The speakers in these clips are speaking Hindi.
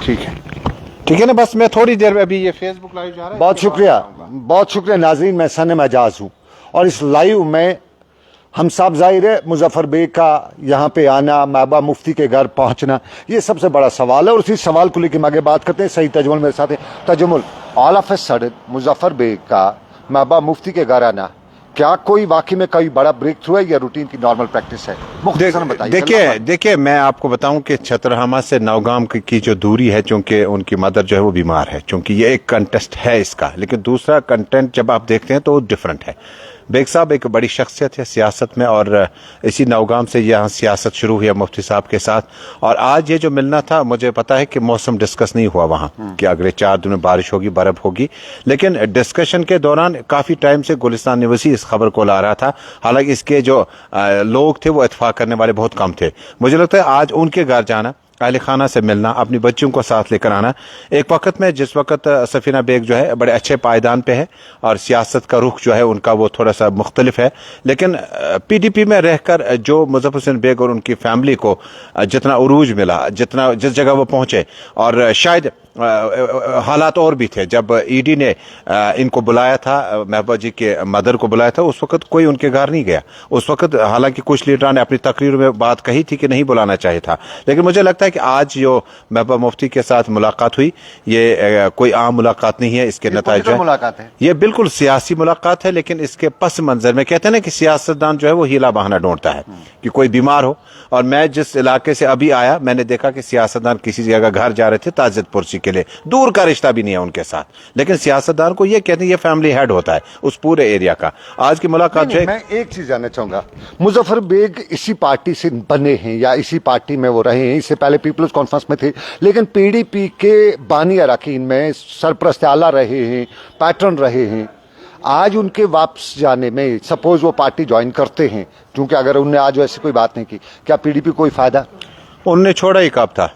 ठीक है ना। बस मैं थोड़ी देर में, अभी ये फेसबुक लाइव जा रहा है। बहुत शुक्रिया नाज़रीन, मैं सनम एजाज हूँ और इस लाइव में हम सब जाहिर है मुजफ्फर बेग का यहाँ पे आना, महबूबा मुफ्ती के घर पहुँचना, ये सबसे बड़ा सवाल है और उसी सवाल को लेकर आगे बात करते हैं। सही तजमुल मेरे साथ है। Tajamul, all of a sudden Muzaffar Baig का महबूबा मुफ्ती के घर आना, क्या कोई वाकई में कोई बड़ा ब्रेक थ्रू है या रूटीन की नॉर्मल प्रैक्टिस है? देखिए मैं आपको बताऊं कि छतरहमा से नौगाम की जो दूरी है, चूंकि उनकी मदर जो है वो बीमार है, चूंकि ये एक कंटेस्ट है इसका, लेकिन दूसरा कंटेंट जब आप देखते हैं तो वो डिफरेंट है। बेग साहब एक बड़ी शख्सियत है सियासत में और इसी नौगाम से यहाँ सियासत शुरू हुई है मुफ्ती साहब के साथ। और आज ये जो मिलना था, मुझे पता है कि मौसम डिस्कस नहीं हुआ वहाँ कि अगले 4 दिन में बारिश होगी, बर्फ होगी, लेकिन डिस्कशन के दौरान काफ़ी टाइम से गुलिस्तान निवासी इस खबर को ला रहा था। हालांकि इसके जो लोग थे वो इत्तेफाक करने वाले बहुत कम थे। मुझे लगता है आज उनके घर जाना, अहले खाना से मिलना, अपनी बच्चियों को साथ लेकर आना, एक वक्त में जिस वक्त सफीना बेग जो है बड़े अच्छे पायदान पे है और सियासत का रुख जो है उनका वो थोड़ा सा मुख्तलिफ है, लेकिन पीडीपी में रहकर जो मुजफ्फर हुसैन बेग और उनकी फैमिली को जितना उरूज मिला, जितना जिस जगह वो पहुंचे, और शायद हालात और भी थे। जब ईडी ने इनको बुलाया था, महबूबा जी के मदर को बुलाया था, उस वक्त कोई उनके घर नहीं गया। उस वक्त हालांकि कुछ लीडरों ने अपनी तकरीर में बात कही थी कि नहीं बुलाना चाहिए था, लेकिन मुझे लगता है कि आज जो महबूबा मुफ्ती के साथ मुलाकात हुई, ये कोई आम मुलाकात नहीं है। इसके नतीजे मुलाकात है, ये बिल्कुल सियासी मुलाकात है, लेकिन इसके पस मंजर में कहते हैं ना कि सियासतदान जो है वो हीला बहाना ढूंढता है कि कोई बीमार हो। और मैं जिस इलाके से अभी आया, मैंने देखा कि सियासतदान किसी जगह घर जा रहे थे ताजिद पुरसी के लिए, दूर का रिश्ता भी नहीं है उनके साथ, लेकिन सियासतदान को ये कहते हैं ये फैमिली हेड होता है उस पूरे एरिया का। आज की मुलाकात जो है, मैं एक चीज जानना चाहूंगा, मुजफ्फर बेग इसी पार्टी से बने हैं या इसी पार्टी में वो रहे हैं? इससे पहले पीपल्स कॉन्फ्रेंस में थे, लेकिन पीडीपी के बानी अरकान में सरपरस्त आला रहे हैं, पैटर्न रहे हैं। आज उनके वापस जाने में, सपोज वो पार्टी ज्वाइन करते हैं, क्योंकि अगर उन्होंने आज ऐसी कोई बात नहीं की, क्या पीडीपी कोई फायदा? उनने छोड़ा ही कब था।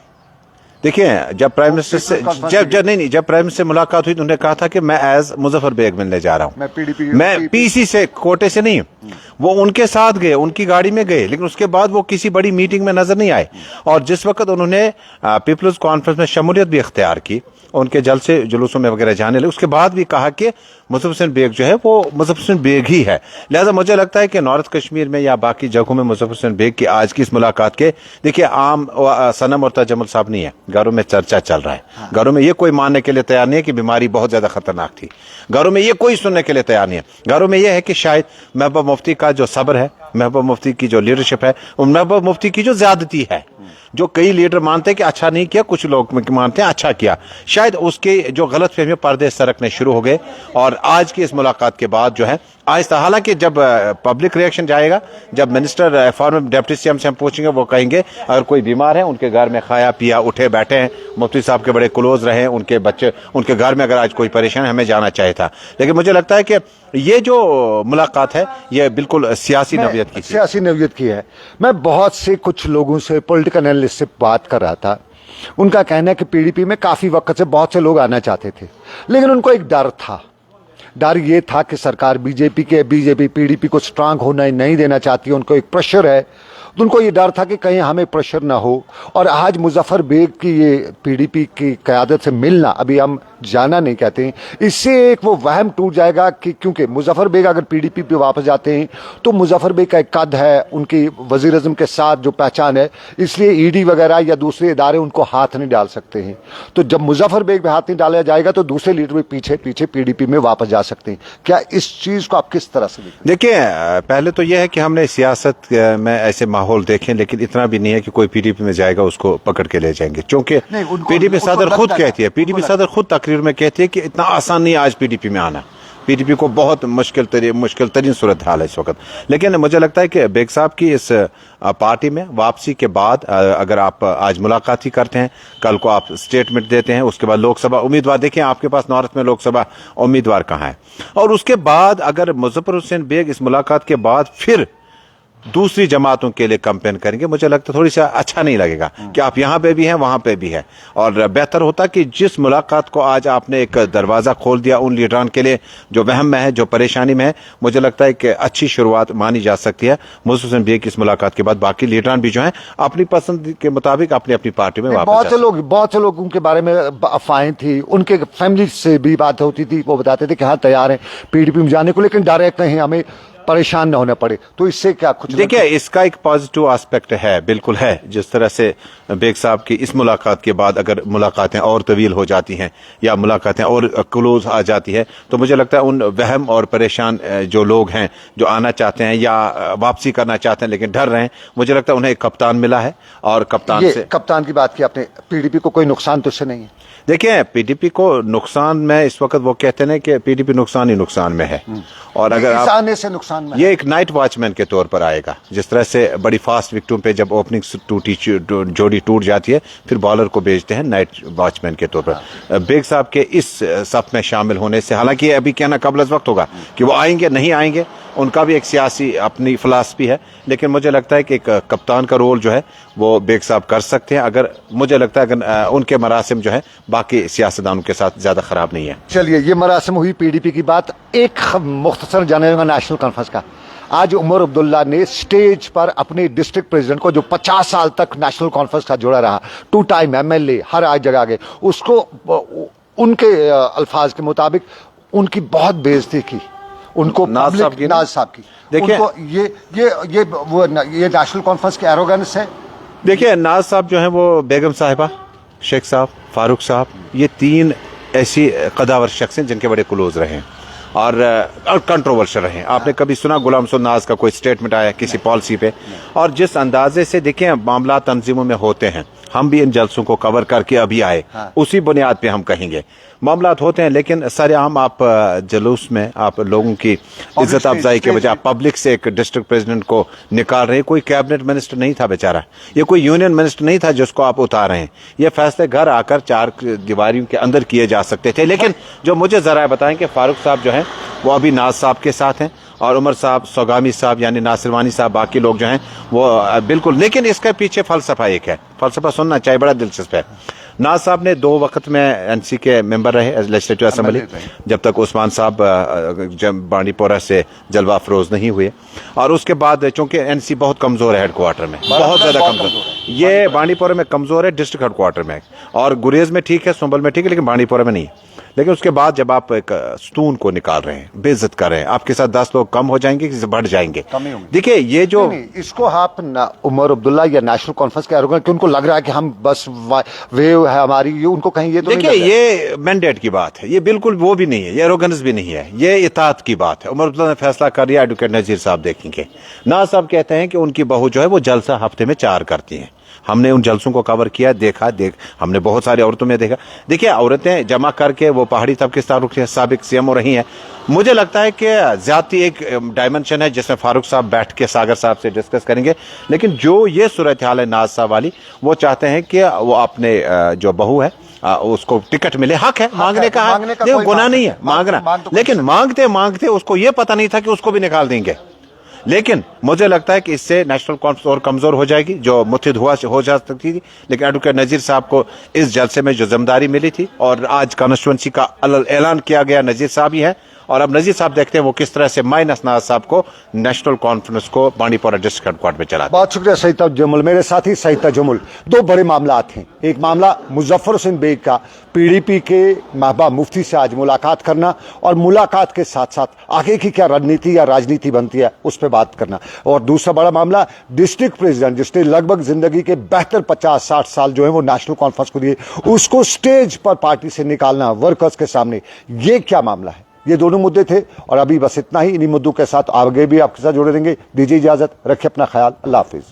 देखिए जब प्राइम मिनिस्टर से जब प्राइम मिनिस्टर से मुलाकात हुई तो उन्होंने कहा था कि मैं एज मुजफ्फर बेग मिलने जा रहा हूं, मैं पीसी से, कोटे से नहीं। वो उनके साथ गए, उनकी गाड़ी में गए, लेकिन उसके बाद वो किसी बड़ी मीटिंग में नजर नहीं आए। और जिस वक्त उन्होंने पीपल्स कॉन्फ्रेंस में शमूलियत भी इख्तियार की, उनके जलसे जुलूसों में वगैरह जाने लगे, उसके बाद भी कहा कि मुजफ्फर हुसैन बेग जो है वो मुजफ्फर हुसैन बेग ही है। लिहाजा मुझे लगता है कि नॉर्थ कश्मीर में या बाकी जगहों में मुजफ्फर हुसैन बेग की आज की इस मुलाकात के, देखिए आम सनम और तजमुल साहब नहीं है, घरों में चर्चा चल रहा है। घरों में ये कोई मानने के लिए तैयार नहीं है कि बीमारी बहुत ज्यादा खतरनाक थी। घरों में ये कोई सुनने के लिए तैयार नहीं है। घरों में यह है कि शायद महबूबा मुफ्ती का जो सब्र है, महबूबा मुफ्ती की जो लीडरशिप है, और महबूबा मुफ्ती की जो ज्यादती है, जो कई लीडर मानते हैं कि अच्छा नहीं किया, कुछ लोग मानते हैं अच्छा किया, शायद उसके जो गलत फहमी पर्दे सरकने शुरू हो गए। और आज की इस मुलाकात के बाद जो है आहिस्ता, हालांकि जब पब्लिक रिएक्शन जाएगा, जब मिनिस्टर फॉर्मर डिप्टी सीएम से हम पूछेंगे, वो कहेंगे अगर कोई बीमार है, उनके घर में खाया पिया उठे बैठे हैं, मुफ्ती साहब के बड़े क्लोज रहे, उनके बच्चे उनके घर में, अगर आज कोई परेशान है हमें जाना चाहिए था। लेकिन मुझे लगता है कि ये जो मुलाकात है ये बिल्कुल सियासी नवियत की है। मैं बहुत से कुछ लोगों से, पॉलिटिकल एनालिस्ट से बात कर रहा था, उनका कहना है कि पीडीपी में काफी वक्त से बहुत से लोग आना चाहते थे, लेकिन उनको एक डर था। डर ये था कि सरकार बीजेपी पीडीपी को स्ट्रांग होना नहीं देना चाहती है, उनको एक प्रेशर है, तो उनको ये डर था कि कहीं हमें प्रेशर ना हो। और आज मुजफ्फर बेग की ये पीडीपी की क़यादत से मिलना, अभी हम जाना नहीं कहते हैं, इससे एक वो वहम टूट जाएगा कि क्योंकि मुजफ्फर बेग अगर पीडीपी पे वापस जाते हैं तो मुजफ्फर बेग का एक कद है, उनकी वज़ीर-ए-आज़म के साथ जो पहचान है, इसलिए ईडी वगैरह या दूसरे इदारे उनको हाथ नहीं डाल सकते हैं। तो जब मुजफ्फर बेग पे हाथ नहीं डाला जाएगा तो दूसरे लीडर भी पीछे पीछे पीडीपी में वापस जा सकते हैं। क्या इस चीज़ को आप किस तरह से देखते हैं? देखिए पहले तो यह है कि हमने सियासत में ऐसे माहौल देखें, लेकिन इतना भी नहीं है कि कोई पीडीपी में जाएगा उसको पकड़ के ले जाएंगे, क्योंकि पीडीपी सदर खुद कहती है, पीडीपी सदर खुद तकरीर में कहती है कि इतना आसान नहीं आज पीडीपी में आना, पीडीपी को बहुत मुश्किल तरीन सूरत हाल है इस वक्त। लेकिन मुझे लगता है कि बेग साहब की इस पार्टी में वापसी के बाद अगर आप आज मुलाकात ही करते हैं, कल को आप स्टेटमेंट देते हैं, उसके बाद लोकसभा उम्मीदवार देखें, आपके पास नॉर्थ में लोकसभा उम्मीदवार कहाँ है, और उसके बाद अगर मुजफ्फर हुसैन बेग इस मुलाकात के बाद फिर दूसरी जमातों के लिए कैंपेन करेंगे, मुझे लगता है थोड़ी सा अच्छा नहीं लगेगा कि आप यहाँ पे भी हैं वहां पे भी है। और बेहतर होता कि जिस मुलाकात को आज आपने एक दरवाजा खोल दिया उन लीडरान के लिए जो वहम में है, जो परेशानी में है, मुझे लगता है कि अच्छी शुरुआत मानी जा सकती है। मुझे हुसैन बेग की इस मुलाकात के बाद बाकी लीडरान भी जो है अपनी पसंद के मुताबिक अपनी अपनी पार्टी में वापस बहुत से लोग उनके बारे में अफवाहें थी, उनके फैमिली से भी बात होती थी, वो बताते थे कि हाँ तैयार हैं पीडीपी में जाने को, लेकिन डायरेक्ट कहीं हमें परेशान न होना पड़े। तो इससे क्या कुछ देखिए, इसका एक पॉजिटिव एस्पेक्ट है, बिल्कुल है। जिस तरह से बेग साहब की इस मुलाकात के बाद अगर मुलाकातें और तवील हो जाती हैं या मुलाकातें और क्लोज आ जाती है तो मुझे लगता है उन वहम और परेशान जो लोग हैं जो आना चाहते हैं या वापसी करना चाहते हैं लेकिन डर रहे हैं, मुझे लगता है उन्हें एक कप्तान मिला है। और कप्तान की बात की आपने, पीडीपी को कोई नुकसान तो इससे नहीं है? देखिए, पीडीपी को नुकसान में इस वक्त वो कहते हैं कि पीडीपी नुकसान ही नुकसान में है। और अगर आप आने से नुकसान में ये एक नाइट वॉचमैन के तौर पर आएगा। जिस तरह से बड़ी फास्ट विकेटों पे जब ओपनिंग जोड़ी टूट जाती है फिर बॉलर को भेजते हैं नाइट वॉचमैन के तौर पर। बेग साहब के इस सफ में शामिल होने से, हालांकि अभी कहना कबल वक्त होगा कि वो आएंगे नहीं आएंगे, उनका भी एक सियासी अपनी फिलासफी है, लेकिन मुझे लगता है कि एक कप्तान का रोल जो है वो बेग साहब कर सकते हैं। अगर मुझे लगता है अगर उनके मरासिम जो है बाकी सियासतदानों के साथ ज्यादा खराब नहीं है। चलिए, ये मरासिम हुई पीडीपी की बात। एक मुख्तसर जानेगा नेशनल कॉन्फ्रेंस का। आज उमर अब्दुल्ला ने स्टेज पर अपने डिस्ट्रिक्ट प्रेसिडेंट को, जो 50 साल तक नेशनल कॉन्फ्रेंस का जुड़ा रहा, 2 टाइम एमएलए, हर आज जगह गए, उसको उनके अल्फाज के मुताबिक उनकी बहुत बेइज्जती की, उनको नाज साहब की। देखिए, ये नेशनल कॉन्फ्रेंस की एरोगेंस है। देखिए, नाज साहब जो है वो बेगम साहिबा, शेख साहब, फारूक साहब, ये 3 ऐसी कदावर शख्स हैं जिनके बड़े क्लोज रहे हैं और कंट्रोवर्शियल रहे हैं। आपने कभी सुना गुलाम सुन नाज का कोई स्टेटमेंट आया किसी पॉलिसी पे? और जिस अंदाजे से देखिए मामला तंजीमों में होते हैं, हम भी इन जलसों को कवर करके अभी आए, उसी बुनियाद पे हम कहेंगे मामलात होते हैं, लेकिन सरेआम आप जुलूस में आप लोगों की इज्जत अफजाई के बजाय पब्लिक से एक डिस्ट्रिक्ट प्रेसिडेंट को निकाल रहे हैं। कोई कैबिनेट मिनिस्टर नहीं था बेचारा, ये कोई यूनियन मिनिस्टर नहीं था जिसको आप उतार रहे हैं। ये फैसले घर आकर 4 दीवारियों के अंदर किए जा सकते थे। लेकिन जो मुझे जरा बताएं कि फारूक साहब जो हैं वो अभी नाज साहब के साथ हैं और उमर साहब, सौगामी साहब यानी नासिरवानी साहब, बाकी लोग जो हैं वो बिल्कुल। लेकिन इसके पीछे फलसफा एक है, फलसफा सुनना चाहिए, बड़ा दिलचस्प है। नाज साहब ने 2 वक्त में एनसी के मेंबर रहे लेजिस्लेटिव असेंबली, जब तक उस्मान साहब बांडीपोरा से जलवा अफरोज नहीं हुए। और उसके बाद चूंकि एनसी बहुत कमजोर है हेडक्वार्टर में, बहुत ज्यादा कमजोर, ये बांडीपोरा में कमजोर है, डिस्ट्रिक्ट हेडक्वार्टर में, और गुरेज में ठीक है, संभल में ठीक है, लेकिन बांडीपोरा में नहीं है। लेकिन उसके बाद जब आप एक स्तून को निकाल रहे हैं, बेइज्जत कर रहे हैं, आपके साथ 10 लोग कम हो जाएंगे कि बढ़ जाएंगे? देखिए, ये जो इसको आप उमर अब्दुल्ला या नेशनल कॉन्फ्रेंस के कि उनको लग रहा है कि हम बस वेव है हमारी, ये उनको कहीं, ये तो देखिए, ये मैंडेट की बात है, ये बिल्कुल वो भी नहीं है, ये एरोगेंस भी नहीं है, ये इताअत की बात है। उमर अब्दुल्ला ने फैसला कर दिया, एडवोकेट नजीर साहब देखेंगे। नाज साहब कहते हैं कि उनकी बहू जो है वो जलसा हफ्ते में 4 करती हैं। हमने उन जलसों को कवर किया, हमने बहुत सारी औरतों में देखा। देखिए, औरतें जमा करके वो पहाड़ी तबके के साबिक सीएम हो रही हैं। मुझे लगता है कि ज्यादा एक डायमेंशन है जिसमें फारूक साहब बैठ के सागर साहब से डिस्कस करेंगे, लेकिन जो ये सूरत हाल है नाज साहब वाली, वो चाहते हैं कि वो अपने जो बहू है उसको टिकट मिले। हक है मांगने का, देखो गुनाह नहीं है मांगना, लेकिन मांगते मांगते उसको ये पता नहीं था कि उसको भी निकाल देंगे। लेकिन मुझे लगता है कि इससे नेशनल कॉन्फ्रेंस और कमजोर हो जाएगी, जो मुत्हिद हो जा सकती थी। लेकिन एडवोकेट नजीर साहब को इस जलसे में जो जिम्मेदारी मिली थी और आज कॉन्स्टिट्यूंसी का ऐलान किया गया, नजीर साहब ही है। और अब नजीर साहब देखते हैं वो किस तरह से माइनस नाज साहब को नेशनल कॉन्फ्रेंस को बांडीपोरा डिस्ट्रिक्ट हेडक्वार्टर में चला। बहुत शुक्रिया सईद तजुमुल। मेरे साथी सईद तजुमुल, 2 बड़े मामला हैं। एक मामला मुजफ्फर हुसैन बेग का पीडीपी के महबूबा मुफ्ती से आज मुलाकात करना, और मुलाकात के साथ साथ आगे की क्या रणनीति या राजनीति बनती है उस पर बात करना। और दूसरा बड़ा मामला डिस्ट्रिक्ट प्रेसिडेंट जिसने लगभग जिंदगी के बेहतर 50-60 साल जो है वो नेशनल कॉन्फ्रेंस को दिए, उसको स्टेज पर पार्टी से निकालना वर्कर्स के सामने, ये क्या मामला है? ये दोनों मुद्दे थे और अभी बस इतना ही। इन्हीं मुद्दों के साथ आगे भी आपके साथ जुड़े रहेंगे। दीजिए इजाजत, रखिए अपना ख्याल, अल्लाह हाफिज।